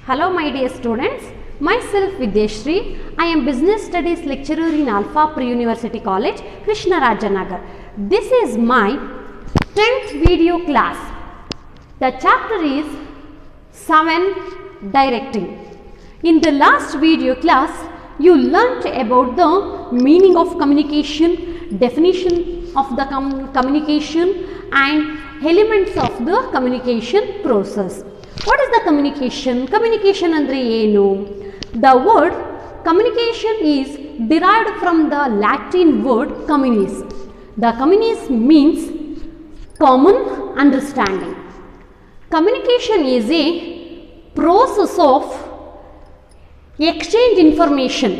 Hello my dear students, myself Vidyashri. I am Business Studies lecturer in Alpha Pre-University College, Krishnarajanagar. This is my 10th video class. The chapter is 7 Directing. In the last video class, you learnt about the meaning of communication, definition of the communication and elements of the communication process. What is the communication? Communication andre enu? The word communication is derived from the Latin word communis. The communis means common understanding. Communication is a process of exchange information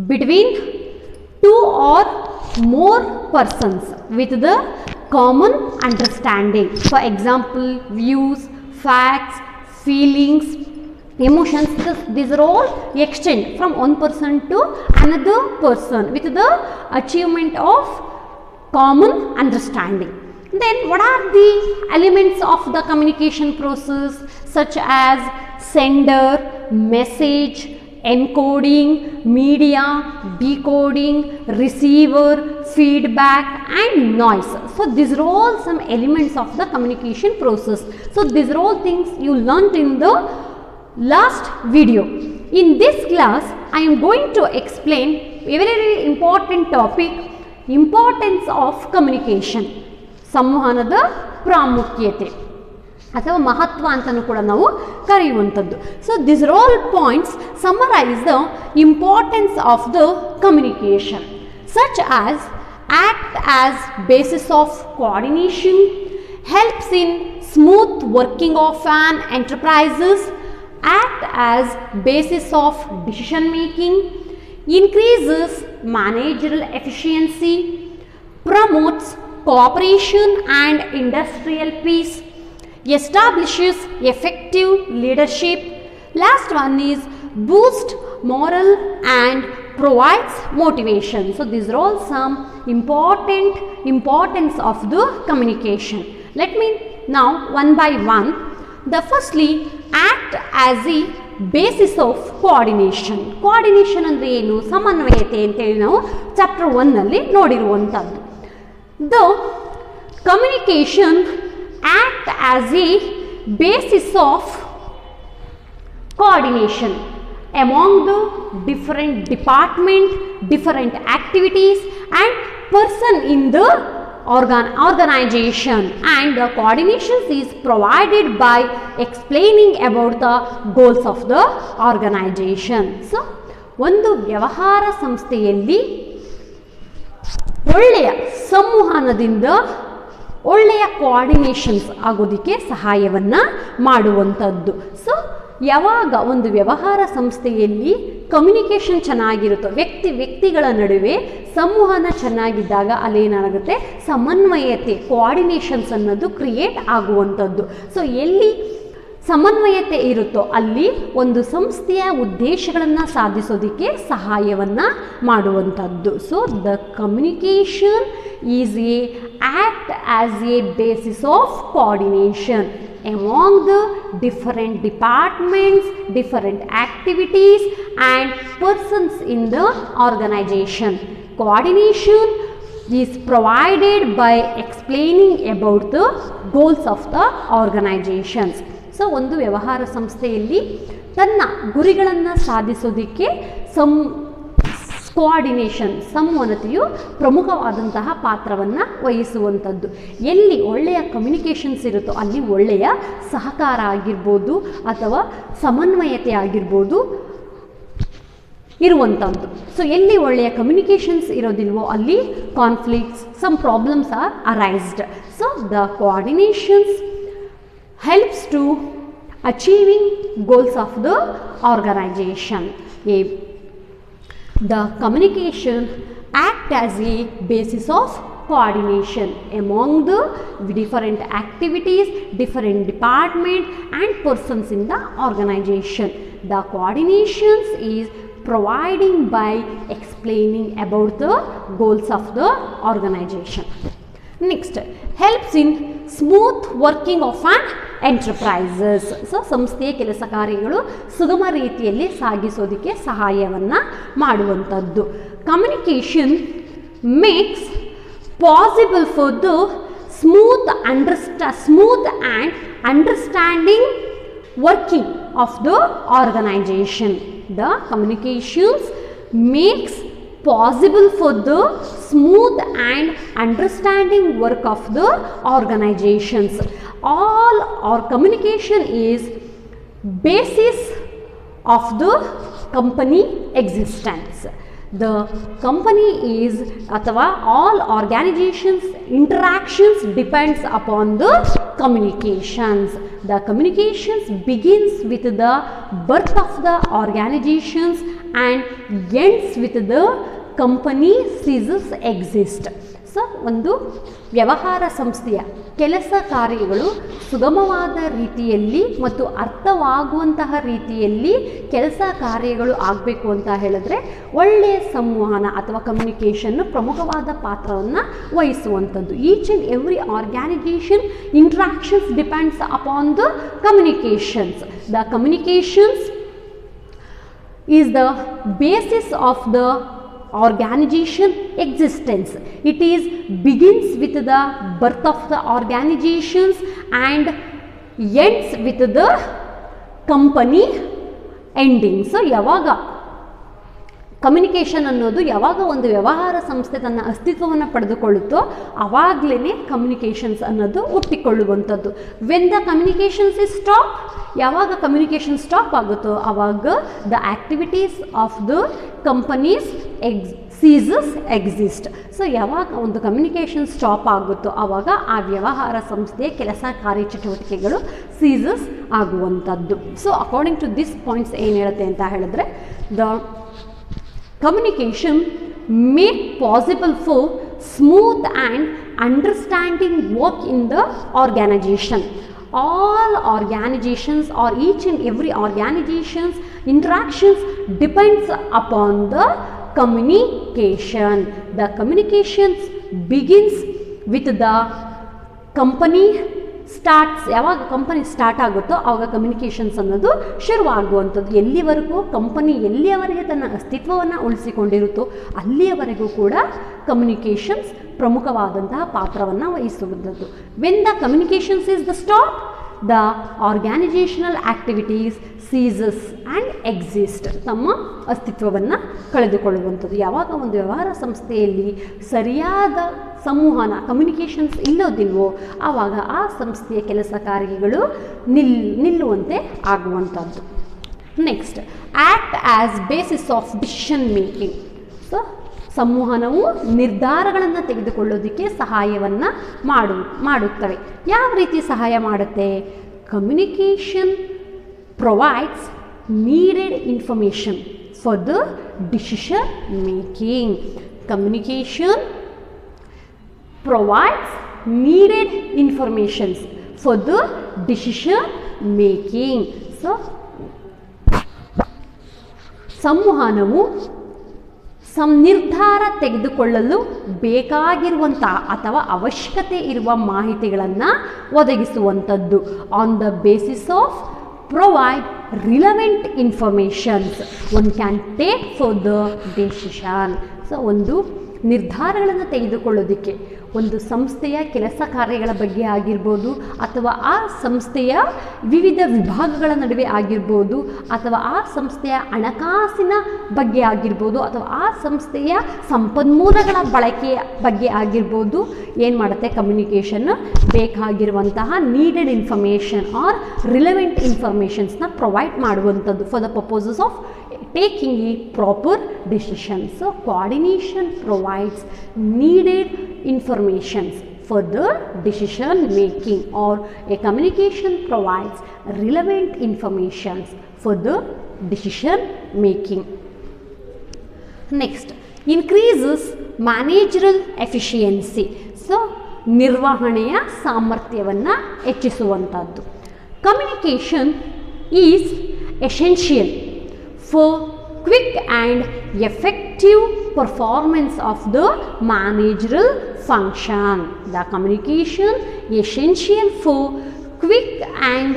between two or more persons with the common understanding. For example, views, facts, feelings, emotions, these are all exchanged from one person to another person with the achievement of common understanding. Then what are the elements of the communication process, such as sender, message, encoding, media, decoding, receiver, feedback and noise. So these are all some elements of the communication process. So these are all things you learnt in the last video. In this class, I am going to explain a very important topic, importance of communication. ಸಂವಹನದ ಪ್ರಾಮುಖ್ಯತೆ ಅಥವಾ ಮಹತ್ವ ಅಂತಲೂ ಕೂಡ ನಾವು ಕರೆಯುವಂಥದ್ದು. So this are all points summarize the importance of the communication, such as act as basis of coordination, helps in smooth working of an enterprises, act as basis of decision making, increases managerial efficiency, promotes cooperation and industrial peace, establishes effective leadership. Last one is boost moral and provides motivation. So these are all some importance of the communication. Let me now one by one. The firstly, act as a basis of coordination. Coordination andre enu? ಸಮನ್ವಯತೆ ಅಂತ ಹೇಳಿ ನಾವು chapter 1 ನಲ್ಲಿ ನೋಡಿರುವಂತದ್ದು. The communication act as a basis of coordination among the different department, different activities and person in the organization, and the coordination is provided by explaining about the goals of the organization. So ಒಂದು ವ್ಯವಹಾರ ಸಂಸ್ಥೆಯಲ್ಲಿ ಒಳ್ಳೆಯ ಸಂವಹನದಿಂದ ಒಳ್ಳೆಯ ಕೋಆರ್ಡಿನೇಷನ್ಸ್ ಆಗೋದಕ್ಕೆ ಸಹಾಯವನ್ನು ಮಾಡುವಂಥದ್ದು. So ಯಾವಾಗ ಒಂದು ವ್ಯವಹಾರ ಸಂಸ್ಥೆಯಲ್ಲಿ ಕಮ್ಯುನಿಕೇಷನ್ ಚೆನ್ನಾಗಿರುತ್ತೋ, ವ್ಯಕ್ತಿಗಳ ನಡುವೆ ಸಂವಹನ ಚೆನ್ನಾಗಿದ್ದಾಗ ಅಲ್ಲೇನಾಗುತ್ತೆ, ಸಮನ್ವಯತೆ, ಕೋಆರ್ಡಿನೇಷನ್ಸ್ ಅನ್ನೋದು ಕ್ರಿಯೇಟ್ ಆಗುವಂಥದ್ದು. ಸೊ ಎಲ್ಲಿ ಸಮನ್ವಯತೆ ಇರುತ್ತೋ ಅಲ್ಲಿ ಒಂದು ಸಂಸ್ಥೆಯ ಉದ್ದೇಶಗಳನ್ನು ಸಾಧಿಸೋದಕ್ಕೆ ಸಹಾಯವನ್ನು ಮಾಡುವಂಥದ್ದು. So the communication is A act as A basis of coordination among the different departments, different activities and persons in the organization. Coordination is provided by explaining about the goals of the organizations. So ಒಂದು ವ್ಯವಹಾರ ಸಂಸ್ಥೆಯಲ್ಲಿ ತನ್ನ ಗುರಿಗಳನ್ನು ಸಾಧಿಸೋದಕ್ಕೆ coordination, ಸಂವಹನತೆಯು ಪ್ರಮುಖವಾದಂತಹ ಪಾತ್ರವನ್ನು ವಹಿಸುವಂಥದ್ದು. ಎಲ್ಲಿ ಒಳ್ಳೆಯ communications ಇರುತ್ತೋ ಅಲ್ಲಿ ಒಳ್ಳೆಯ ಸಹಕಾರ ಆಗಿರ್ಬೋದು ಅಥವಾ ಸಮನ್ವಯತೆ ಆಗಿರ್ಬೋದು ಇರುವಂಥದ್ದು. ಸೊ ಎಲ್ಲಿ ಒಳ್ಳೆಯ ಕಮ್ಯುನಿಕೇಷನ್ಸ್ ಇರೋದಿಲ್ವೋ ಅಲ್ಲಿ conflicts, some problems are arised. So the coordinations helps to achieving goals of the organization. The communication act as a basis of coordination among the different activities, different department and persons in the organization. The coordinations is providing by explaining about the goals of the organization. Next, helps in smooth working of an enterprises. So ಸಂಸ್ಥೆಯ ಕೆಲಸ ಕಾರ್ಯಗಳು ಸುಗಮ ರೀತಿಯಲ್ಲಿ ಸಾಗಿಸೋದಕ್ಕೆ ಸಹಾಯವನ್ನು ಮಾಡುವಂಥದ್ದು. Communication makes possible for the smooth and understanding working of the organization. The communications makes possible for the smooth and understanding work of the organizations. All our communication is basis of the company existence. The company is athava all organizations interactions depends upon the communications. The communications begins with the birth of the organizations and ends with the company ceases exist. So ಒಂದು ವ್ಯವಹಾರ ಸಂಸ್ಥೆಯ ಕೆಲಸ ಕಾರ್ಯಗಳು ಸುಗಮವಾದ ರೀತಿಯಲ್ಲಿ ಮತ್ತು ಅರ್ಥವಾಗುವಂತಹ ರೀತಿಯಲ್ಲಿ ಕೆಲಸ ಕಾರ್ಯಗಳು ಆಗಬೇಕು ಅಂತ ಹೇಳಿದ್ರೆ ಒಳ್ಳೆಯ ಸಂವಹನ ಅಥವಾ ಕಮ್ಯುನಿಕೇಷನ್ನು ಪ್ರಮುಖವಾದ ಪಾತ್ರವನ್ನು ವಹಿಸುವಂಥದ್ದು. Each and every organization interactions depends upon the communications. The communications is the basis of the organization existence. It is begins with the birth of the organizations and ends with the company ending. So ಯಾವಾಗ communication ಅನ್ನೋದು ಯಾವಾಗ ಒಂದು ವ್ಯವಹಾರ ಸಂಸ್ಥೆ ತನ್ನ ಅಸ್ತಿತ್ವವನ್ನು ಪಡೆದುಕೊಳ್ಳುತ್ತೋ ಆವಾಗಲೇ communications ಅನ್ನೋದು ಹುಟ್ಟಿಕೊಳ್ಳುವಂಥದ್ದು. When the communications is stop, ಯಾವಾಗ ಕಮ್ಯುನಿಕೇಷನ್ ಸ್ಟಾಪ್ ಆಗುತ್ತೋ ಆವಾಗ the activities of the companies ceases exist. So ಯಾವಾಗ ಒಂದು ಕಮ್ಯುನಿಕೇಷನ್ ಸ್ಟಾಪ್ ಆಗುತ್ತೋ ಆವಾಗ ಆ ವ್ಯವಹಾರ ಸಂಸ್ಥೆಯ ಕೆಲಸ ಕಾರ್ಯಚಟುವಟಿಕೆಗಳು ಸೀಸಸ್ ಆಗುವಂಥದ್ದು. So according to this points ಏನು ಹೇಳುತ್ತೆ ಅಂತ ಹೇಳಿದ್ರೆ, the communication make possible for smooth and understanding work in the organization. All organizations or each and every organization's interactions depends upon the communication. The communications begins with the company starts. ಯಾವಾಗ company start ಆಗುತ್ತೋ ಆವಾಗ communications ಅನ್ನೋದು ಶುರುವಾಗುವಂಥದ್ದು. ಎಲ್ಲಿವರೆಗೂ company ಎಲ್ಲಿಯವರೆಗೆ ತನ್ನ ಅಸ್ತಿತ್ವವನ್ನು ಉಳಿಸಿಕೊಂಡಿರುತ್ತೋ ಅಲ್ಲಿಯವರೆಗೂ ಕೂಡ ಕಮ್ಯುನಿಕೇಷನ್ಸ್ ಪ್ರಮುಖವಾದಂತಹ ಪಾತ್ರವನ್ನು ವಹಿಸುವಂಥದ್ದು. When the communications is the stop, the organizational activities ceases and exist, ತಮ್ಮ ಅಸ್ತಿತ್ವವನ್ನು ಕಳೆದುಕೊಳ್ಳುವಂಥದ್ದು. ಯಾವಾಗ ಒಂದು ವ್ಯವಹಾರ ಸಂಸ್ಥೆಯಲ್ಲಿ ಸರಿಯಾದ ಸಂವಹನ ಕಮ್ಯುನಿಕೇಷನ್ಸ್ ಇಲ್ಲೋದಿಲ್ವೋ ಆವಾಗ ಆ ಸಂಸ್ಥೆಯ ಕೆಲಸ ಕಾರ್ಯಗಳು ನಿಲ್ಲುವಂತೆ ಆಗುವಂಥದ್ದು. Next, act as basis of decision making. So ಸಂವಹನವು ನಿರ್ಧಾರಗಳನ್ನು ತೆಗೆದುಕೊಳ್ಳೋದಕ್ಕೆ ಸಹಾಯವನ್ನು ಮಾಡುತ್ತವೆ. ಯಾವ ರೀತಿ ಸಹಾಯ ಮಾಡುತ್ತೆ? Communication provides needed information for the decision making. Communication provides needed informations for the decision making. So ಸಂವಹನವು ನಿರ್ಧಾರ ತೆಗೆದುಕೊಳ್ಳಲು ಬೇಕಾಗಿರುವಂಥ ಅಥವಾ ಅವಶ್ಯಕತೆ ಇರುವ ಮಾಹಿತಿಗಳನ್ನು ಒದಗಿಸುವಂಥದ್ದು. On the basis of provide relevant informations one can take for the decision. So ಒಂದು ನಿರ್ಧಾರಗಳನ್ನು ತೆಗೆದುಕೊಳ್ಳೋದಕ್ಕೆ ಒಂದು ಸಂಸ್ಥೆಯ ಕೆಲಸ ಕಾರ್ಯಗಳ ಬಗ್ಗೆ ಆಗಿರ್ಬೋದು, ಅಥವಾ ಆ ಸಂಸ್ಥೆಯ ವಿವಿಧ ವಿಭಾಗಗಳ ನಡುವೆ ಆಗಿರ್ಬೋದು, ಅಥವಾ ಆ ಸಂಸ್ಥೆಯ ಹಣಕಾಸಿನ ಬಗ್ಗೆ ಆಗಿರ್ಬೋದು, ಅಥವಾ ಆ ಸಂಸ್ಥೆಯ ಸಂಪನ್ಮೂಲಗಳ ಬಳಕೆಯ ಬಗ್ಗೆ ಆಗಿರ್ಬೋದು, ಏನು ಮಾಡುತ್ತೆ ಕಮ್ಯುನಿಕೇಷನ್ ಬೇಕಾಗಿರುವಂತಹ ನೀಡೆಡ್ ಇನ್ಫಾರ್ಮೇಷನ್ ಆರ್ ರಿಲೆವೆಂಟ್ ಇನ್ಫಾರ್ಮೇಷನ್ಸ್ನ ಪ್ರೊವೈಡ್ ಮಾಡುವಂಥದ್ದು for the purposes of taking a proper decision. So coordination provides needed informations for the decision making, or a communication provides relevant informations for the decision making. Next, increases managerial efficiency. So ನಿರ್ವಹಣೆಯ ಸಾಮರ್ಥ್ಯವನ್ನು ಹೆಚ್ಚಿಸುವಂಥದ್ದು. Communication is essential for quick and effective performance of the managerial function. The communication essential for quick and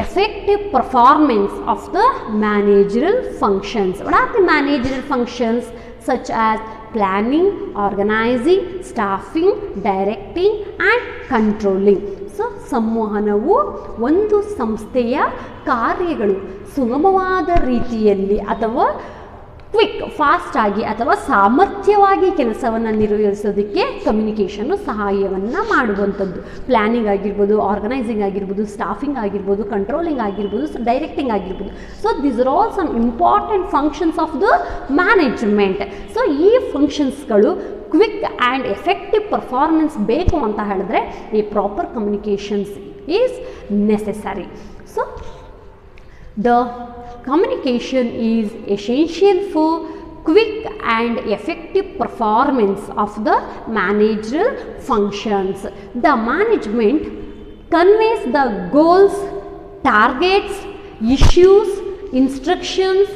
effective performance of the managerial functions. What are the managerial functions? Such as planning, organizing, staffing, directing and controlling. So ಸಂವಹನವು ಒಂದು ಸಂಸ್ಥೆಯ ಕಾರ್ಯಗಳು ಸುಗಮವಾದ ರೀತಿಯಲ್ಲಿ ಅಥವಾ quick fast ಆಗಿ ಅಥವಾ ಸಾಮರ್ಥ್ಯವಾಗಿ ಕೆಲಸವನ್ನು ನಿರ್ವಹಿಸೋದಕ್ಕೆ communication ಸಹಾಯವನ್ನು ಮಾಡುವಂಥದ್ದು. ಪ್ಲ್ಯಾನಿಂಗ್ ಆಗಿರ್ಬೋದು, ಆರ್ಗನೈಸಿಂಗ್ ಆಗಿರ್ಬೋದು, ಸ್ಟಾಫಿಂಗ್ ಆಗಿರ್ಬೋದು, ಕಂಟ್ರೋಲಿಂಗ್ ಆಗಿರ್ಬೋದು, ಡೈರೆಕ್ಟಿಂಗ್ ಆಗಿರ್ಬೋದು. So these are all some important functions of the management. So ಈ ಫಂಕ್ಷನ್ಸ್ಗಳು ಕ್ವಿಕ್ ಆ್ಯಂಡ್ ಎಫೆಕ್ಟಿವ್ ಪರ್ಫಾರ್ಮೆನ್ಸ್ ಬೇಕು ಅಂತ ಹೇಳಿದ್ರೆ ಈ proper communications is necessary. So the communication is essential for quick and effective performance of the managerial functions. The management conveys the goals, targets, issues, instructions,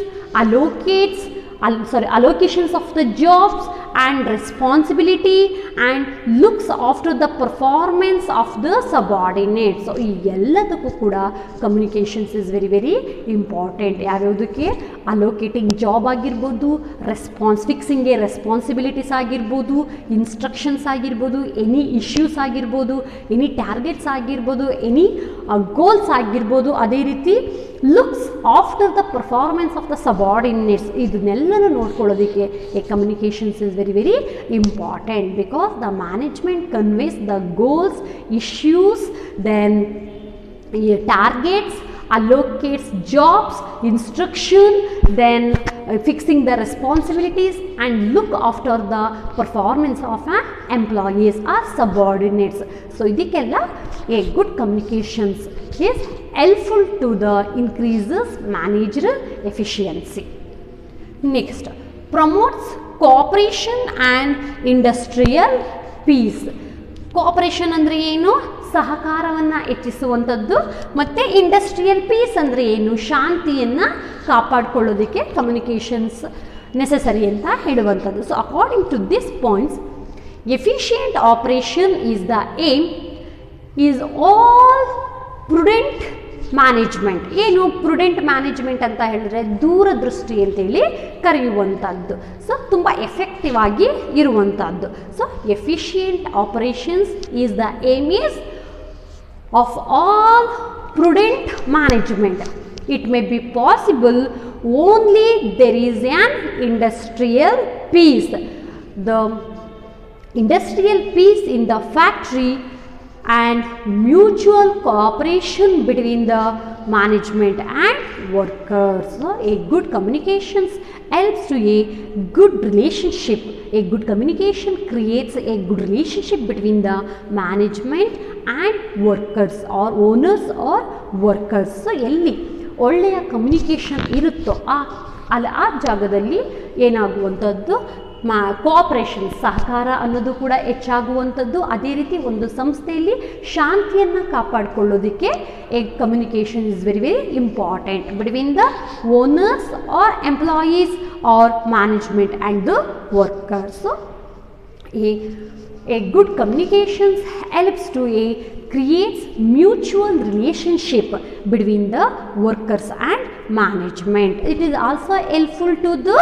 allocations of the jobs and responsibility and looks after the performance of the subordinates. So ಈ ಎಲ್ಲದಕ್ಕೂ ಕೂಡ communications is very very important. ಯಾವ್ಯಾವುದಕ್ಕೆ? Allocating job ಆಗಿರ್ಬೋದು, ಫಿಕ್ಸಿಂಗ್ಗೆ responsibilities ಆಗಿರ್ಬೋದು, instructions ಆಗಿರ್ಬೋದು, any issues ಆಗಿರ್ಬೋದು, any targets ಆಗಿರ್ಬೋದು, ಎನಿ ಗೋಲ್ಸ್ ಆಗಿರ್ಬೋದು. ಅದೇ ರೀತಿ looks after the performance of the subordinates. ಇದನ್ನೆಲ್ಲನೂ ನೋಡ್ಕೊಳ್ಳೋದಕ್ಕೆ a communications is very very important because the management conveys the goals, issues, then targets, allocates jobs, instruction, then fixing the responsibilities and look after the performance of employees or subordinates. So ಇದಕ್ಕೆಲ್ಲ a good communications is helpful to the increases managerial efficiency. Next, promotes cooperation and industrial peace. Cooperation ಅಂದರೆ ಏನು? ಸಹಕಾರವನ್ನು ಹೆಚ್ಚಿಸುವಂಥದ್ದು. ಮತ್ತು industrial piece ಅಂದರೆ ಏನು? ಶಾಂತಿಯನ್ನು ಕಾಪಾಡಿಕೊಳ್ಳೋದಕ್ಕೆ communications necessary ಅಂತ ಹೇಳುವಂಥದ್ದು. So according to this points, efficient operation is the aim is all prudent management. ಏನು ಪ್ರುಡೆಂಟ್ ಮ್ಯಾನೇಜ್ಮೆಂಟ್ ಅಂತ ಹೇಳಿದ್ರೆ ದೂರದೃಷ್ಟಿ ಅಂತೇಳಿ ಕರೆಯುವಂಥದ್ದು. ಸೊ ತುಂಬ ಎಫೆಕ್ಟಿವ್ ಆಗಿ ಇರುವಂಥದ್ದು. So efficient operations is the aim is of all prudent management. It may be possible only there is an industrial peace. The industrial peace in the factory and mutual cooperation between the management and workers. So a good communications helps to a good relationship. A good communication creates a good relationship between the management and workers or owners or workers. So ಎಲ್ಲಿ ಒಳ್ಳೆಯ communication ಇರುತ್ತೋ ಆ ಜಾಗದಲ್ಲಿ ಏನಾಗುವಂಥದ್ದು cooperation, ಸಹಕಾರ ಅನ್ನೋದು ಕೂಡ ಹೆಚ್ಚಾಗುವಂಥದ್ದು. ಅದೇ ರೀತಿ ಒಂದು ಸಂಸ್ಥೆಯಲ್ಲಿ ಶಾಂತಿಯನ್ನು ಕಾಪಾಡಿಕೊಳ್ಳೋದಕ್ಕೆ a communication is very very important between the owners or employees or management and the workers. A good communications helps to creates mutual relationship between the workers and management. It is also helpful to the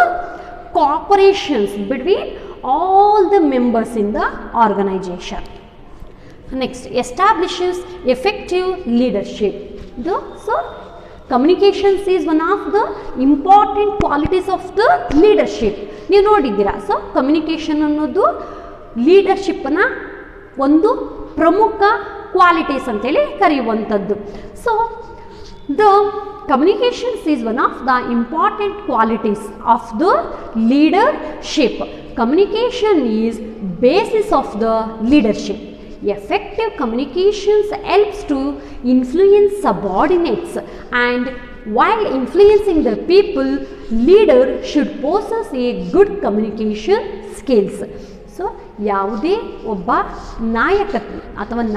cooperations between all the members in the organization. Next, establishes effective leadership. So communications is one of the important qualities of the leadership. ನೀವು ನೋಡಿದ್ದೀರಾ. So communication ಅನ್ನೋದು ಲೀಡರ್ಶಿಪ್ನ ಒಂದು ಪ್ರಮುಖ qualities ಅಂತೇಳಿ ಕರೆಯುವಂಥದ್ದು. So the communications is one of the important qualities of the leadership. Communication is basis of the leadership. Effective communications helps to influence subordinates, and while influencing the people, leader should possess a good communication skills. So ಯಾವುದೇ ಒಬ್ಬ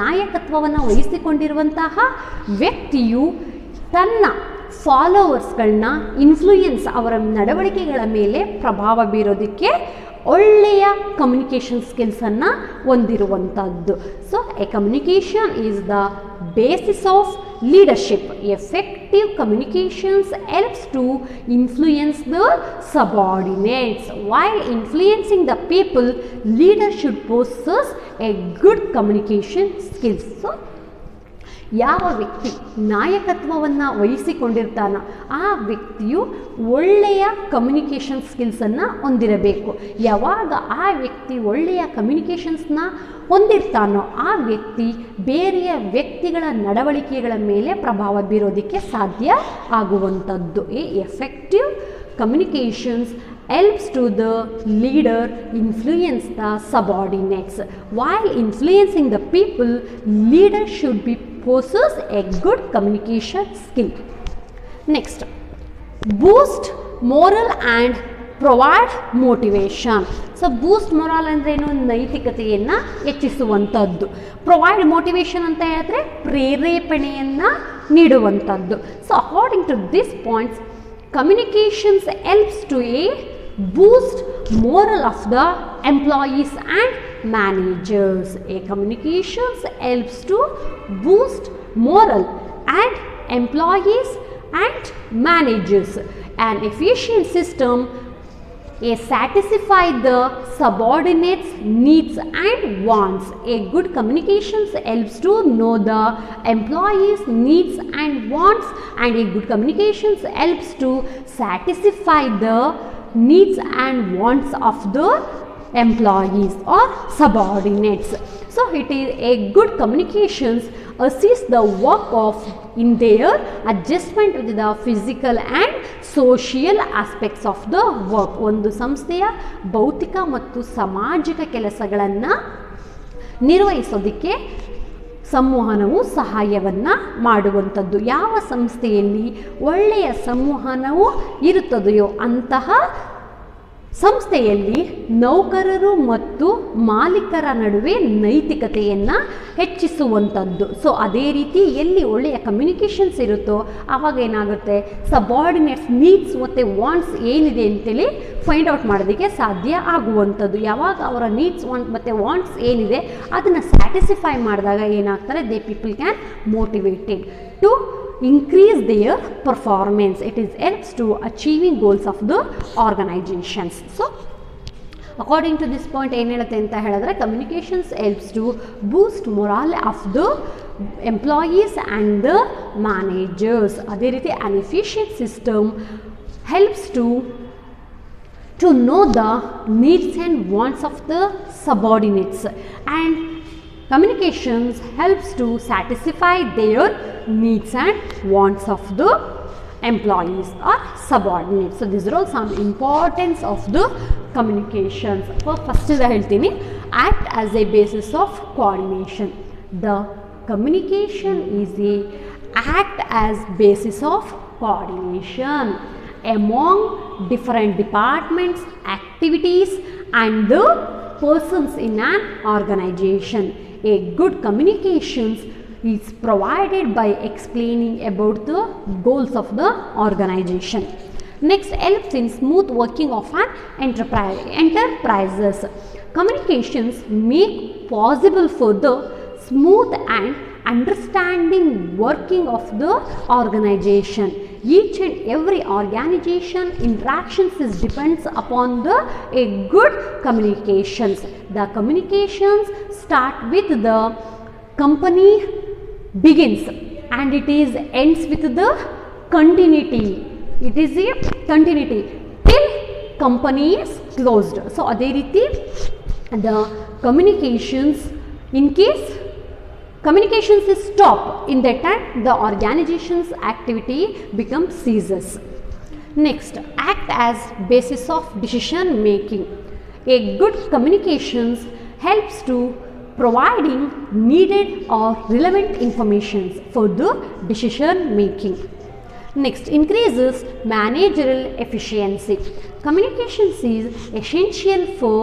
ನಾಯಕತ್ವವನ್ನು ವಹಿಸಿಕೊಂಡಿರುವಂತಹ ವ್ಯಕ್ತಿಯು ತನ್ನ ಫಾಲೋವರ್ಸ್ಗಳನ್ನ influence, ಅವರ ನಡವಳಿಕೆಗಳ ಮೇಲೆ ಪ್ರಭಾವ ಬೀರೋದಕ್ಕೆ ಒಳ್ಳೆಯ ಕಮ್ಯುನಿಕೇಷನ್ ಸ್ಕಿಲ್ಸನ್ನು ಹೊಂದಿರುವಂಥದ್ದು. So a communication is the basis of leadership. Effective communications helps to influence the subordinates. While influencing the people, leader should possess a good communication skills. So, ಯಾವ ವ್ಯಕ್ತಿ ನಾಯಕತ್ವವನ್ನು ವಹಿಸಿಕೊಂಡಿರ್ತಾನೋ ಆ ವ್ಯಕ್ತಿಯು ಒಳ್ಳೆಯ ಕಮ್ಯುನಿಕೇಷನ್ ಸ್ಕಿಲ್ಸನ್ನು ಹೊಂದಿರಬೇಕು. ಯಾವಾಗ ಆ ವ್ಯಕ್ತಿ ಒಳ್ಳೆಯ ಕಮ್ಯುನಿಕೇಷನ್ಸ್ನ ಹೊಂದಿರ್ತಾನೋ ಆ ವ್ಯಕ್ತಿ ಬೇರೆಯ ವ್ಯಕ್ತಿಗಳ ನಡವಳಿಕೆಗಳ ಮೇಲೆ ಪ್ರಭಾವ ಬೀರೋದಕ್ಕೆ ಸಾಧ್ಯ ಆಗುವಂಥದ್ದು. Effective communications helps to the leader influence the subordinates. While influencing the people, leader should be possess a good communication skill. Next, boost moral and provide motivation. So boost moral ಅಂದರೆ ಏನು? ನೈತಿಕತೆಯನ್ನು ಹೆಚ್ಚಿಸುವಂಥದ್ದು. ಪ್ರೊವೈಡ್ ಮೋಟಿವೇಶನ್ ಅಂತ ಹೇಳಿದ್ರೆ ಪ್ರೇರೇಪಣೆಯನ್ನು ನೀಡುವಂಥದ್ದು. So according to this points, communications helps to boost morale of the employees and managers. Communications helps to boost morale and employees and managers. An efficient system satisfy the subordinates needs and wants. A good communications helps to know the employees needs and wants, and a good communications helps to satisfy the needs and wants of the employees or subordinates. So it is a good communications assist the work of in their adjustment with the physical and social aspects of the work. ಒಂದು ಸಂಸ್ಥೆಯ ಭೌತಿಕ ಮತ್ತು ಸಾಮಾಜಿಕ ಕೆಲಸಗಳನ್ನು ನಿರ್ವಹಿಸೋದಕ್ಕೆ ಸಂವಹನವು ಸಹಾಯವನ್ನು ಮಾಡುವಂಥದ್ದು. ಯಾವ ಸಂಸ್ಥೆಯಲ್ಲಿ ಒಳ್ಳೆಯ ಸಂವಹನವು ಇರುತ್ತದೆಯೋ ಅಂತಹ ಸಂಸ್ಥೆಯಲ್ಲಿ ನೌಕರರು ಮತ್ತು ಮಾಲೀಕರ ನಡುವೆ ನೈತಿಕತೆಯನ್ನು ಹೆಚ್ಚಿಸುವಂಥದ್ದು. ಸೊ ಅದೇ ರೀತಿ ಎಲ್ಲಿ ಒಳ್ಳೆಯ ಕಮ್ಯುನಿಕೇಷನ್ಸ್ ಇರುತ್ತೋ ಆವಾಗ ಏನಾಗುತ್ತೆ, ಸಬಾರ್ಡಿನೇಟ್ಸ್ ನೀಡ್ಸ್ ಮತ್ತು ವಾಂಟ್ಸ್ ಏನಿದೆ ಅಂತೇಳಿ ಫೈಂಡ್ ಔಟ್ ಮಾಡೋದಕ್ಕೆ ಸಾಧ್ಯ ಆಗುವಂಥದ್ದು. ಯಾವಾಗ ಅವರ ನೀಡ್ಸ್ ಮತ್ತು ವಾಂಟ್ಸ್ ಏನಿದೆ ಅದನ್ನು ಸ್ಯಾಟಿಸ್ಫೈ ಮಾಡಿದಾಗ ಏನಾಗ್ತಾರೆ, they people can motivated to increase their performance. It is helps to achieving goals of the organizations. So according to this point ಏನು ಹೇಳುತ್ತೆ ಅಂತ ಹೇಳಿದ್ರೆ, communications helps to boost morale of the employees and the managers. ಅದೇ ರೀತಿ an efficient system helps to know the needs and wants of the subordinates, and communications helps to satisfy their needs and wants of the employees or subordinates. So these are all some importance of the communications. First is ಹೇಳ್ತೀನಿ, act as a basis of coordination. The communication is a act as basis of coordination among different departments, activities and the persons in an organization. A good communications is provided by explaining about the goals of the organization. Next, helps in smooth working of an enterprises. Communications make possible for the smooth and understanding working of the organization. Each and every organization interactions is depends upon a good communications. The communications start with the company begins and it is ends with the continuity. It is a continuity till company is closed. So ಅದೇ ರೀತಿ the communications, in case communications is stopped, in that time the organization's activity becomes ceases. Next, act as basis of decision making. A good communications helps to providing needed or relevant information for the decision making. Next, increases managerial efficiency. Communications is essential for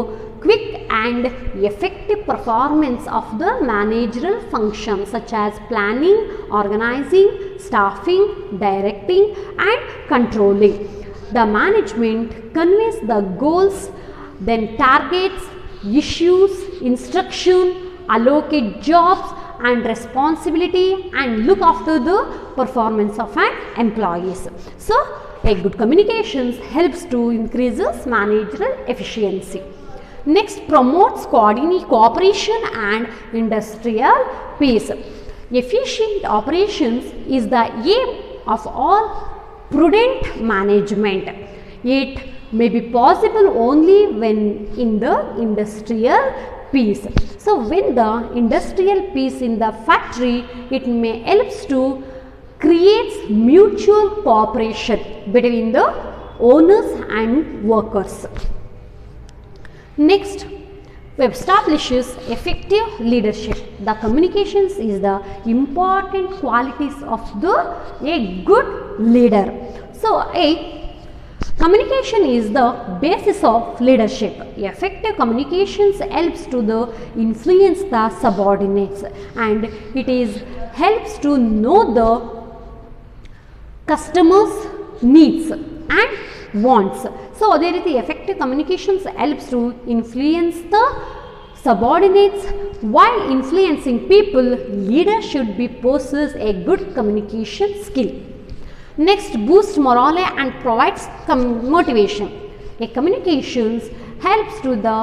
quick and effective performance of the managerial functions such as planning, organizing, staffing, directing and controlling. The management conveys the goals, then targets, issues, instruction, allocate jobs and responsibility and look after the performance of an employees. So a good communications helps to increases managerial efficiency. Next, promotes cooperation and industrial peace. Efficient operations is the aim of all prudent management. It may be possible only when in the industrial peace. So when the industrial peace in the factory, it may helps to creates mutual cooperation between the owners and workers. Next, establishes effective leadership. The communications is the important qualities of a good leader. So communication is the basis of leadership. Effective communications helps to influence the subordinates, and it is helps to know the customers' needs and wants. So ಅದೇ ರೀತಿ effective communications helps to influence the subordinates. While influencing people, leader should be possess a good communication skill. Next, boost morale and provides motivation. A communications helps to the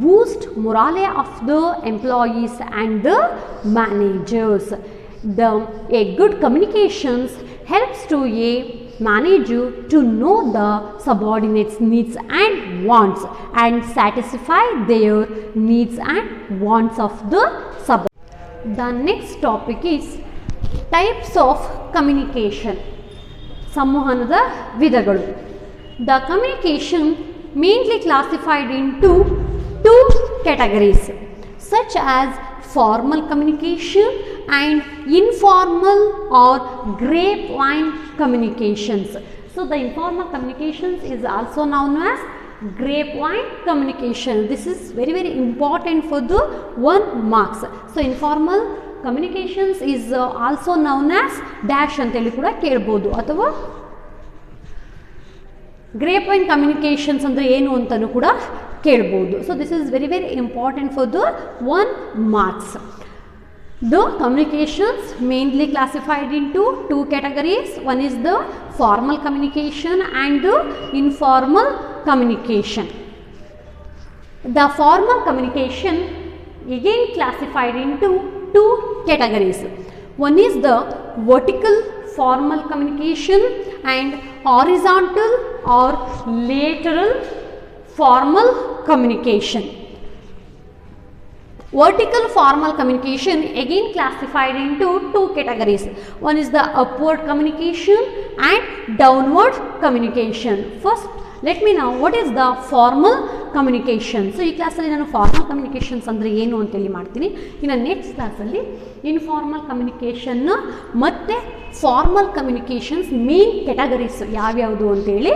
boost morale of the employees and the managers. A good communications helps to a manager to know the subordinates' needs and wants and satisfy their needs and wants of the subordinates. The next topic is types of communication. ಸಂವಹನದ ವಿಧಗಳು. The communication mainly classified into two categories, such as formal communication and informal or grapevine communications. So the informal communications is also known as grapevine communication. This is very important for the 1 marks. So informal communications is also known as dash ಅಂತೇಳಿ ಕೂಡ ಕೇಳಬಹುದು, ಅಥವಾ grapevine communications ಅಂದ್ರೆ ಏನು ಅಂತಾನೂ ಕೂಡ ಕೇಳಬಹುದು. So this is very important for the 1 marks. The communications mainly classified into two categories. One is the formal communication and the informal communication. The formal communication again classified into two categories. One is the vertical formal communication and horizontal or lateral formal communication. Vertical formal communication again classified into two categories. One is the upward communication and downward communication. First, let me know what is the formal communication. So ಈ ಕ್ಲಾಸಲ್ಲಿ ನಾನು formal communications ಅಂದರೆ ಏನು ಅಂತೇಳಿ ಮಾಡ್ತೀನಿ. ಇನ್ನು next ಕ್ಲಾಸಲ್ಲಿ informal communication ಮತ್ತು ಫಾರ್ಮಲ್ ಕಮ್ಯುನಿಕೇಷನ್ಸ್ ಮೇನ್ ಕ್ಯಾಟಗರೀಸ್ ಯಾವ್ಯಾವುದು ಅಂತೇಳಿ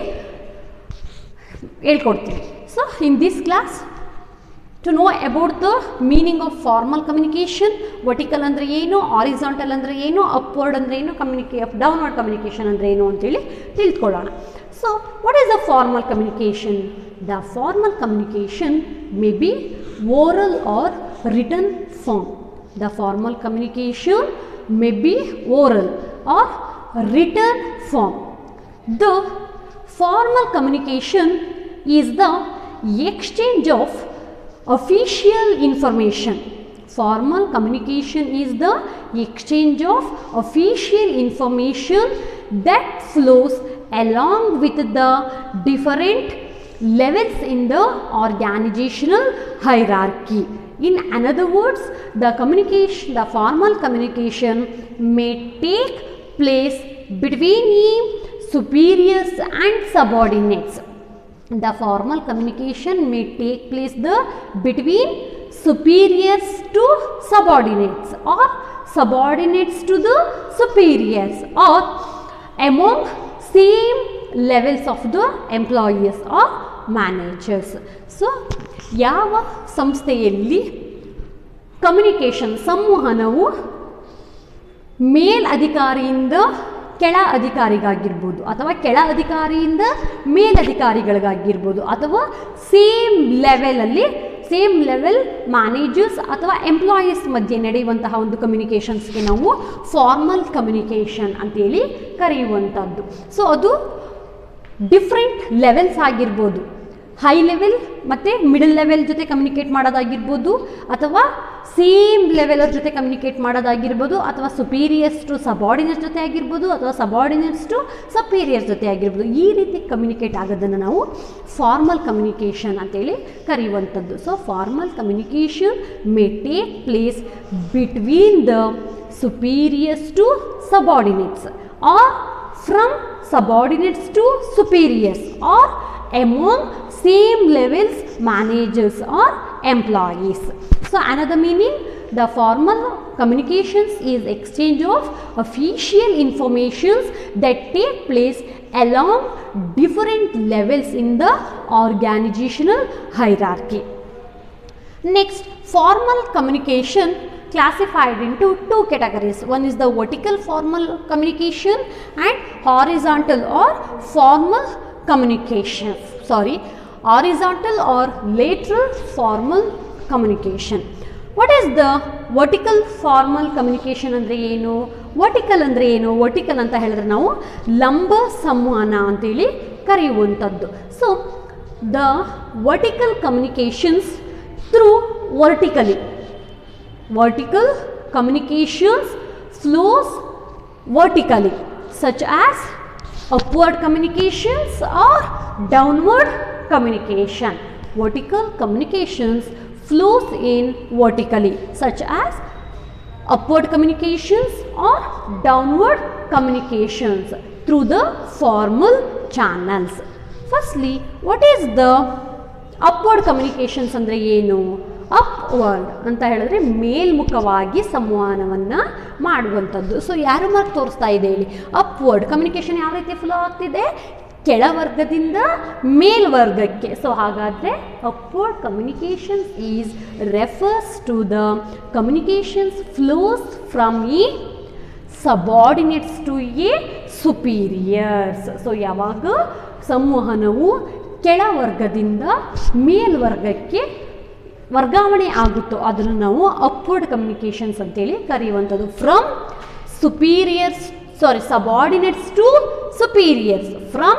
ಹೇಳ್ಕೊಡ್ತೀನಿ. So in this class to know about the meaning of formal communication, vertical andre ಏನು, horizontal andre ಏನು, upward andre ಏನು, downward communication andre ಏನು ಅಂತೇಳಿ ತಿಳ್ಕೊಳ್ಳೋಣ. So what is the formal communication? The formal communication may be oral or written form. The formal communication may be oral or written form. The formal communication is the exchange of official information. Formal communication is the exchange of official information that flows along with the different levels in the organizational hierarchy. In another words, the formal communication may take place between superiors and subordinates. The formal communication may take place between superiors to subordinates, or subordinates to the superiors, or among same levels of the employees or managers. So ಯಾವ ಸಂಸ್ಥೆಯಲ್ಲಿ communication ಸಂವಹನವು ಮೇಲಧಿಕಾರಿಯಿಂದ ಕೆಳ ಅಧಿಕಾರಿಗಾಗಿರ್ಬೋದು, ಅಥವಾ ಕೆಳ ಅಧಿಕಾರಿಯಿಂದ ಮೇಲಧಿಕಾರಿಗಳಿಗಾಗಿರ್ಬೋದು, ಅಥವಾ same ಲೆವೆಲಲ್ಲಿ same level managers ಅಥವಾ employees ಮಧ್ಯೆ ನಡೆಯುವಂತಹ ಒಂದು ಕಮ್ಯುನಿಕೇಷನ್ಸ್ಗೆ ನಾವು ಫಾರ್ಮಲ್ ಕಮ್ಯುನಿಕೇಷನ್ ಅಂತೇಳಿ ಕರೆಯುವಂಥದ್ದು. ಸೊ ಅದು ಡಿಫ್ರೆಂಟ್ ಲೆವೆಲ್ಸ್ ಆಗಿರ್ಬೋದು, ಹೈ ಲೆವೆಲ್ ಮತ್ತು ಮಿಡಲ್ ಲೆವೆಲ್ ಜೊತೆ ಕಮ್ಯುನಿಕೇಟ್ ಮಾಡೋದಾಗಿರ್ಬೋದು, ಅಥವಾ ಸೇಮ್ ಲೆವೆಲ್ ಅವ್ರ ಜೊತೆ ಕಮ್ಯುನಿಕೇಟ್ ಮಾಡೋದಾಗಿರ್ಬೋದು, ಅಥವಾ ಸುಪೀರಿಯರ್ಸ್ ಟು ಸಬಾರ್ಡಿನೇಟ್ಸ್ ಜೊತೆ ಆಗಿರ್ಬೋದು, ಅಥವಾ ಸಬಾರ್ಡಿನೇಟ್ಸ್ ಟು ಸಪೀರಿಯರ್ಸ್ ಜೊತೆ ಆಗಿರ್ಬೋದು. ಈ ರೀತಿ ಕಮ್ಯುನಿಕೇಟ್ ಆಗೋದನ್ನು ನಾವು ಫಾರ್ಮಲ್ ಕಮ್ಯುನಿಕೇಷನ್ ಅಂತೇಳಿ ಕರೆಯುವಂಥದ್ದು. So formal communication may take place between the superiors to subordinates, or from subordinates to superiors, or among same levels managers or employees. So another meaning, the formal communications is exchange of official informations that take place along different levels in the organizational hierarchy. Next, formal communication classified into two categories. One is the vertical formal communication and horizontal or formal communication. Horizontal or lateral formal communication. What is the vertical formal communication andre ಏನು? Vertical ಅಂದರೆ ಏನು? Vertical ಅಂತ ಹೇಳಿದ್ರೆ ನಾವು ಲಂಬ ಸಂವಹನ ಅಂತೇಳಿ ಕರೆಯುವಂಥದ್ದು. So the vertical communications through vertical communications flows vertically, such as upward communications or downward communication. Vertical communications flows in vertically, such as upward communications or downward communications through the formal channels. Firstly, what is the upward communications andre ಏನು? Upward ಅಂತ ಹೇಳಿದ್ರೆ ಮೇಲ್ಮುಖವಾಗಿ ಸಂವಹನವನ್ನು ಮಾಡುವಂಥದ್ದು. So ಯಾರು mark ತೋರಿಸ್ತಾ ಇದೆ ಹೇಳಿ? ಅಪ್ವರ್ಡ್ ಕಮ್ಯುನಿಕೇಷನ್ ಯಾವ ರೀತಿ ಫ್ಲೋ ಆಗ್ತಿದೆ? ಕೆಳವರ್ಗದಿಂದ ಮೇಲ್ವರ್ಗಕ್ಕೆ. ಸೊ ಹಾಗಾದರೆ upward communications is refers to the communications flows from a subordinates to a superiors. So ಯಾವಾಗ ಸಂವಹನವು ಕೆಳವರ್ಗದಿಂದ ಮೇಲ್ವರ್ಗಕ್ಕೆ ವರ್ಗಾವಣೆ ಆಗುತ್ತೋ ಅದನ್ನು ನಾವು ಅಪ್ವರ್ಡ್ ಕಮ್ಯುನಿಕೇಷನ್ಸ್ ಅಂತೇಳಿ ಕರೆಯುವಂಥದ್ದು. From subordinates to superiors, from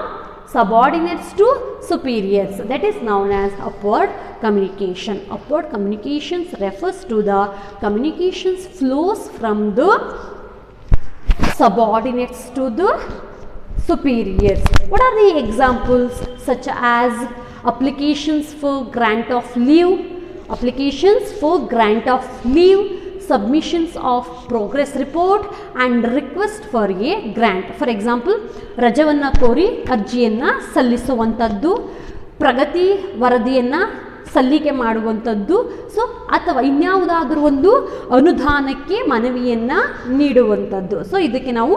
subordinates to superiors, that is known as upward communication. Upward communications refers to the communications flows from the subordinates to the superiors. What are the examples? Such as applications for grant of leave, submissions of progress report and request for a grant. For example, ರಜವನ್ನು ಕೋರಿ ಅರ್ಜಿಯನ್ನು ಸಲ್ಲಿಸುವಂಥದ್ದು, ಪ್ರಗತಿ ವರದಿಯನ್ನು ಸಲ್ಲಿಕೆ ಮಾಡುವಂಥದ್ದು, so ಅಥವಾ ಇನ್ಯಾವುದಾದ್ರೂ ಒಂದು ಅನುದಾನಕ್ಕೆ ಮನವಿಯನ್ನು ನೀಡುವಂಥದ್ದು. So ಇದಕ್ಕೆ ನಾವು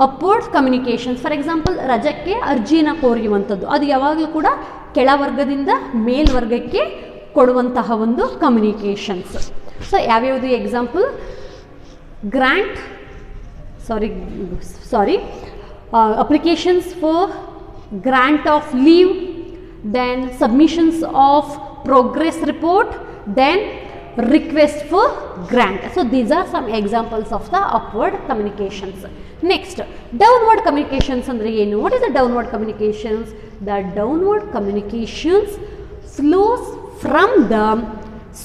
ಅಪ್ವರ್ಡ್ ಕಮ್ಯುನಿಕೇಷನ್ಸ್. ಫಾರ್ ಎಕ್ಸಾಂಪಲ್, ರಜಕ್ಕೆ ಅರ್ಜಿಯನ್ನು ಕೋರಿಯುವಂಥದ್ದು, ಅದು ಯಾವಾಗಲೂ ಕೂಡ ಕೆಳವರ್ಗದಿಂದ ಮೇಲ್ವರ್ಗಕ್ಕೆ ಕೊಡುವಂತಹ ಒಂದು ಕಮ್ಯುನಿಕೇಷನ್ಸ್. ಸೊ ಯಾವ್ಯಾವುದು example? Applications for grant of leave, then submissions of progress report, then request for grant. So these are some examples of the upward communications. Next, downward communications andre ಏನು? What is the downward communications? The downward communications flows from the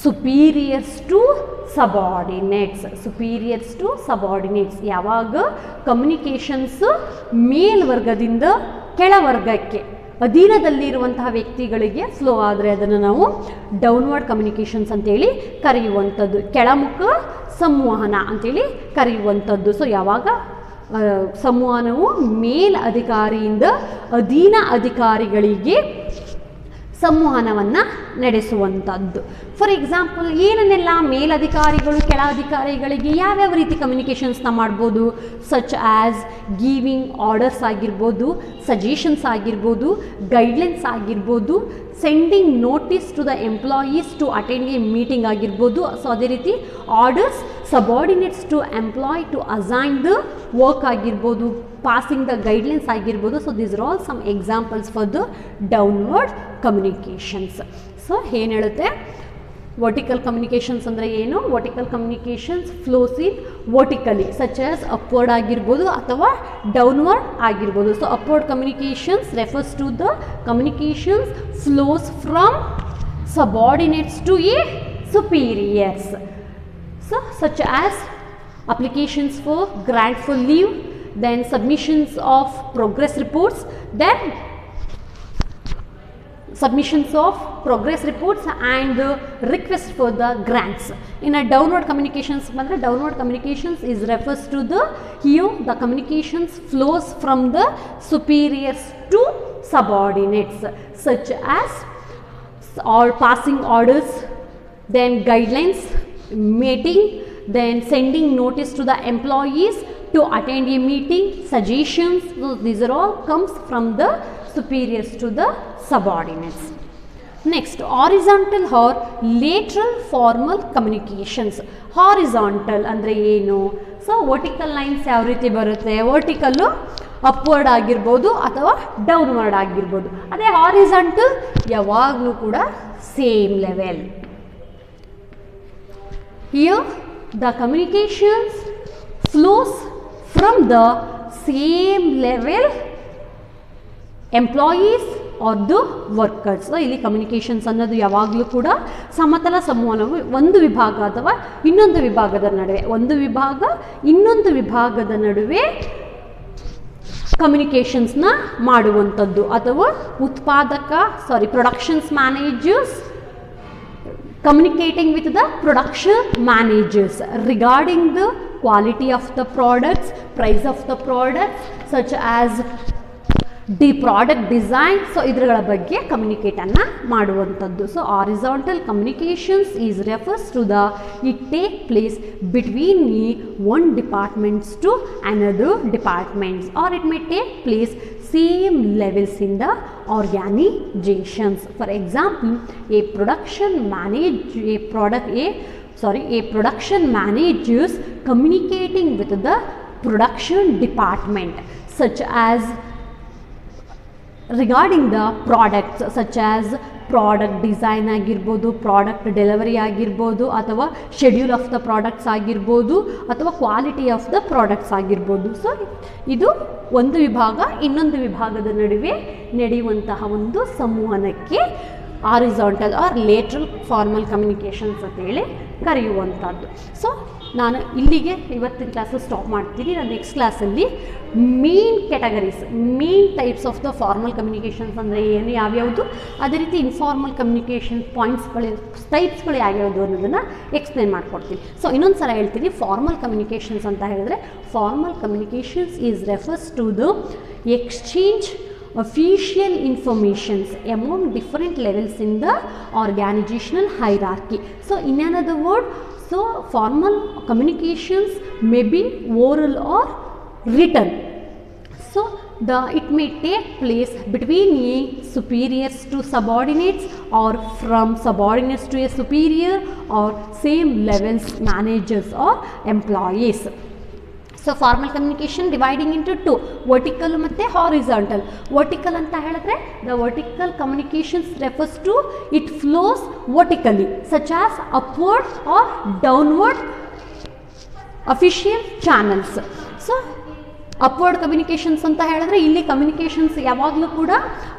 superiors to subordinates. Superiors to subordinates. ಯಾವಾಗ communications ಮೇಲ್ವರ್ಗದಿಂದ ಕೆಳವರ್ಗಕ್ಕೆ ಅಧೀನದಲ್ಲಿರುವಂತಹ ವ್ಯಕ್ತಿಗಳಿಗೆ flow ಆದರೆ ಅದನ್ನು ನಾವು downward communications ಅಂತೇಳಿ ಕರೆಯುವಂಥದ್ದು, ಕೆಳಮುಖ ಸಂವಹನ ಅಂತೇಳಿ ಕರೆಯುವಂಥದ್ದು. ಸೊ ಯಾವಾಗ ಸಂವಹನವು ಮೇಲ್ ಅಧಿಕಾರಿಯಿಂದ ಅಧೀನ ಅಧಿಕಾರಿಗಳಿಗೆ ಸಂವಹನವನ್ನು ನಡೆಸುವಂಥದ್ದು. ಫಾರ್ ಎಕ್ಸಾಂಪಲ್, ಏನನ್ನೆಲ್ಲ ಮೇಲಧಿಕಾರಿಗಳು ಕೆಳ ಅಧಿಕಾರಿಗಳಿಗೆ ಯಾವ್ಯಾವ ರೀತಿ ಕಮ್ಯುನಿಕೇಷನ್ಸ್ನ ಮಾಡ್ಬೋದು? ಸಚ್ ಆ್ಯಸ್ ಗಿವಿಂಗ್ ಆರ್ಡರ್ಸ್ ಆಗಿರ್ಬೋದು, ಸಜೆಷನ್ಸ್ ಆಗಿರ್ಬೋದು, ಗೈಡ್ಲೈನ್ಸ್ ಆಗಿರ್ಬೋದು, sending notice to the employees to attend a meeting ಆಗಿರ್ಬೋದು. ಸೊ ಅದೇ ರೀತಿ orders, subordinates to employ to assign the work ಆಗಿರ್ಬೋದು, ಪಾಸಿಂಗ್ ದ ಗೈಡ್ಲೈನ್ಸ್ ಆಗಿರ್ಬೋದು. So these are all some examples for the downward communications. So ಏನು ಹೇಳುತ್ತೆ, vertical communications ಅಂದರೆ ಏನು? Vertical communications flows in vertically such as upward ಆಗಿರ್ಬೋದು ಅಥವಾ downward ಆಗಿರ್ಬೋದು. So upward communications refers to the communications flows from subordinates to a superiors. So such as applications for grant for leave, then submissions of progress reports, then submissions of progress reports and request for the grants. In a downward communications, downward communications is refers to the here the communications flows from the superiors to subordinates such as or passing orders, then guidelines, meeting, then sending notice to the employees to attend a meeting, suggestions. So these are all comes from the superiors to the subordinates. Next, horizontal or lateral formal communications. Horizontal andre ಏನು? So vertical lines ಯಾವ ರೀತಿ ಬರುತ್ತೆ? Vertical upward ಆಗಿರ್ಬೋದು ಅಥವಾ downward ಆಗಿರ್ಬೋದು. ಅದೇ horizontal ಯಾವಾಗಲೂ ಕೂಡ same level. Here the communications flows from the same level employees are the workers. ಇಲ್ಲಿ ಕಮ್ಯುನಿಕೇಷನ್ಸ್ ಅನ್ನೋದು ಯಾವಾಗಲೂ ಕೂಡ ಸಮತಲ ಸಂವಹನವು ಒಂದು ವಿಭಾಗ ಅಥವಾ ಇನ್ನೊಂದು ವಿಭಾಗದ ನಡುವೆ, ಒಂದು ವಿಭಾಗ ಇನ್ನೊಂದು ವಿಭಾಗದ ನಡುವೆ ಕಮ್ಯುನಿಕೇಷನ್ಸ್ನ ಮಾಡುವಂಥದ್ದು ಅಥವಾ productions managers communicating with the production managers regarding the quality of the products, price of the products, such as the product design. So ಇದ್ರಗಳ ಬಗ್ಗೆ ಕಮ್ಯುನಿಕೇಟ್ ಅನ್ನ ಮಾಡುವಂಥದ್ದು. So horizontal communications is refers to the it take place between one departments to another departments, or it may take place same levels in the organizations. For example, a production managers communicating with the production department such as regarding the products, such as product design ಆಗಿರ್ಬೋದು, product delivery ಆಗಿರ್ಬೋದು, ಅಥವಾ schedule of the products ಆಗಿರ್ಬೋದು, ಅಥವಾ quality of the products ಆಗಿರ್ಬೋದು. So ಇದು ಒಂದು ವಿಭಾಗ ಇನ್ನೊಂದು ವಿಭಾಗದ ನಡುವೆ ನಡೆಯುವಂತಹ ಒಂದು ಸಂವಹನಕ್ಕೆ ಹಾರಿಜಾಂಟಲ್ ಆರ್ ಲೇಟ್ರಲ್ ಫಾರ್ಮಲ್ ಕಮ್ಯುನಿಕೇಷನ್ಸ್ ಅಂತೇಳಿ ಕರೆಯುವಂಥದ್ದು. ಸೊ ನಾನು ಇಲ್ಲಿಗೆ ಇವತ್ತಿನ ಕ್ಲಾಸು ಸ್ಟಾಪ್ ಮಾಡ್ತೀನಿ. ನಾನು ನೆಕ್ಸ್ಟ್ ಕ್ಲಾಸಲ್ಲಿ main categories, main types of the formal communications ಅಂದರೆ ಏನು, ಯಾವ್ಯಾವುದು, ಅದೇ ರೀತಿ ಇನ್ಫಾರ್ಮಲ್ ಕಮ್ಯುನಿಕೇಷನ್ ಟೈಪ್ಸ್ಗಳು ಯಾವ್ಯಾವುದು ಅನ್ನೋದನ್ನು ಎಕ್ಸ್ಪ್ಲೇನ್ ಮಾಡ್ಕೊಡ್ತೀನಿ. ಸೊ ಇನ್ನೊಂದು ಸಲ ಹೇಳ್ತೀನಿ, ಫಾರ್ಮಲ್ ಕಮ್ಯುನಿಕೇಷನ್ಸ್ ಅಂತ ಹೇಳಿದ್ರೆ formal communications is refers to the exchange official informations among different levels in the organizational hierarchy. So in another word, so formal communications may be oral or written. So it may take place between a superiors to subordinates, or from subordinates to a superior, or same levels managers or employees. So formal communication dividing into two, vertical ಮತ್ತು horizontal. Vertical ಅಂತ ಹೇಳಿದ್ರೆ the vertical communications refers to it flows vertically such as upward or downward official channels. So upward communications ಅಂತ ಹೇಳಿದ್ರೆ ಇಲ್ಲಿ communications ಯಾವಾಗಲೂ ಕೂಡ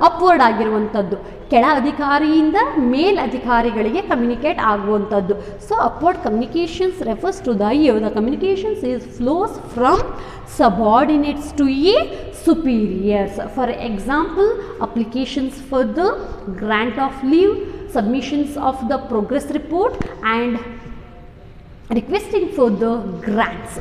upward ಆಗಿರುವಂಥದ್ದು, ಕೆಳ ಅಧಿಕಾರಿಯಿಂದ ಮೇಲ್ ಅಧಿಕಾರಿಗಳಿಗೆ ಕಮ್ಯುನಿಕೇಟ್ ಆಗುವಂಥದ್ದು. So upward communications refers to the communications is flows from subordinates to a superiors. For example, applications for the grant of leave, submissions of the progress report and requesting for the grants.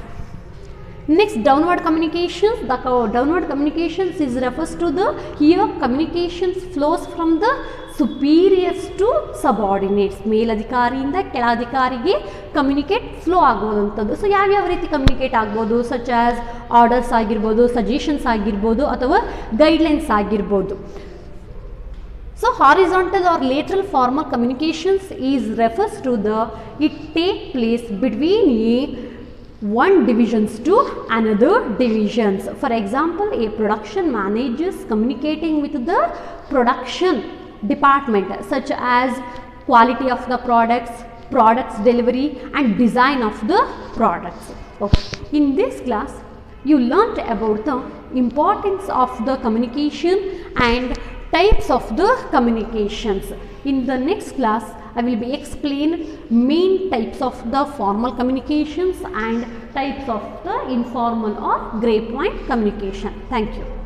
Next, downward communications. The downward communications is refers to the here communications flows from the superiors to subordinates. ಮೇಲಧಿಕಾರಿಯಿಂದ ಕೆಳಾಧಿಕಾರಿಗೆ communicate flow ಆಗುವಂಥದ್ದು. So ಯಾವ್ಯಾವ ರೀತಿ communicate ಆಗ್ಬೋದು, such as orders ಆಗಿರ್ಬೋದು, suggestions ಆಗಿರ್ಬೋದು, ಅಥವಾ guidelines ಆಗಿರ್ಬೋದು. So horizontal or lateral formal communications is refers to the it take place between one divisions to another divisions. For example, a production manager communicating with the production department such as quality of the products delivery and design of the products. Okay. In this class you learnt about the importance of the communication and types of the communications. In the next class I will be explain main types of the formal communications and types of the informal or grapevine communication. Thank you.